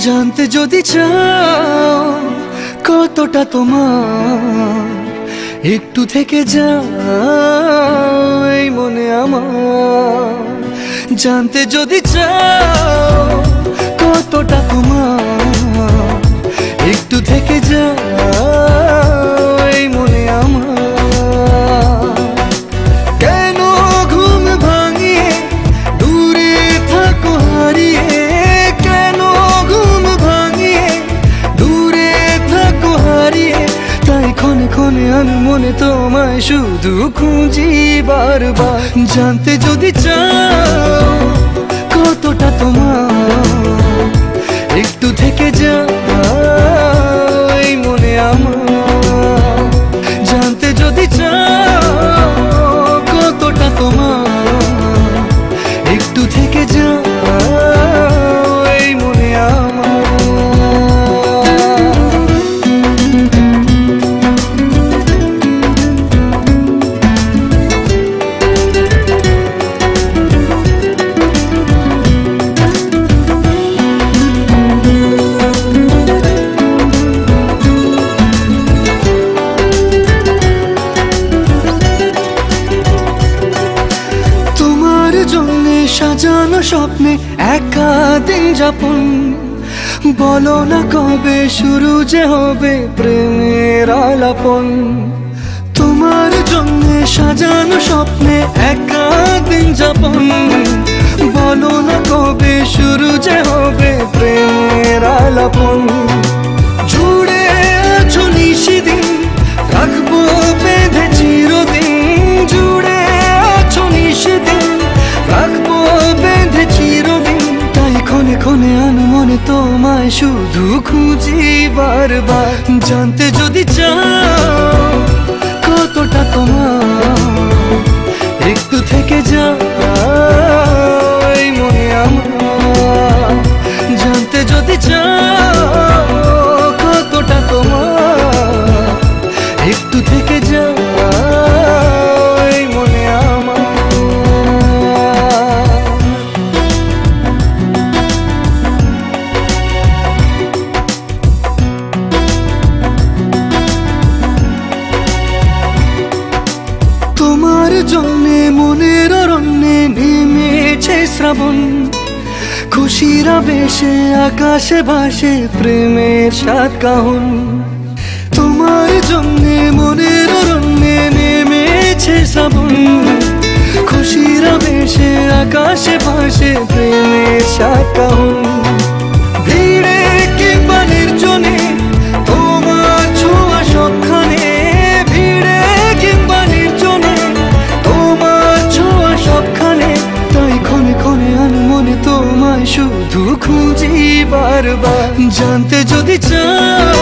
জানতে যদি চাও কতটা তোমার, একটু থেকে যাও এই মনে আমার। জানতে যদি চাও কতটা তোমার, একটু থেকে যাও এই মনে আমার। কেন ঘুম ভাঙিয়ে দূরে থাকো হারিয়ে, কেন ঘুম ভাঙিয়ে দূরে থাকো হারিয়ে, তাই ক্ষণে ক্ষণে আমি মনে তোমায় শুধু খুঁজি বারবার। জানতে যদি চাও কতটা তোমার, একটু থেকে যাও এই মনে আমার। জানতে যদি চাও কতটা তোমার, একটু থেকে যাও এই মনে আমার। সাজানো স্বপ্নে একা দিন যাপন, বলো না কবে শুরু যে হবে প্রেমের আলাপন। তোমার জন্য সাজানো স্বপ্নে একা দিন যাপন, বলো না কবে শুরু যে হবে প্রেমের আলাপন। জুড়ে আছো নিশিদিন, রাখবো বেঁধে চিরদিন। জুড়ে আছো নিশিদিন, রাখবো বেঁধে চিরদিন, তাই ক্ষণে ক্ষণে আনো মনে তোমায় শুধু খুঁজি বারবার। জানতে যদি চাও কতটা তোমার, একটু থেকে যাও এই মনে আমার। জানতে যদি চাও কতটা তোমার, একটু থেকে যাও এই মনে আমার। তোমার জন্যে মনের অরণ্যে নেমেছে শ্রাবণ, খুশির আবেশে আকাশে ভাসে প্রেমের সাত কাহন। তোমার জন্যে মনের অরণ্যে নেমেছে শ্রাবণ, খুশির আবেশে আকাশে ভাসে প্রেমের সাত কাহন। ভিড়ে কিংবা নির্জনে তোমার ছোঁয়া সবখানে, ভিড়ে কিংবা নির্জনে তোমার ছোঁয়া সবখানে, তাই ক্ষণে ক্ষণে আনো মনে তোমায় শুধু খুঁজি বারবার। জানতে যদি চাও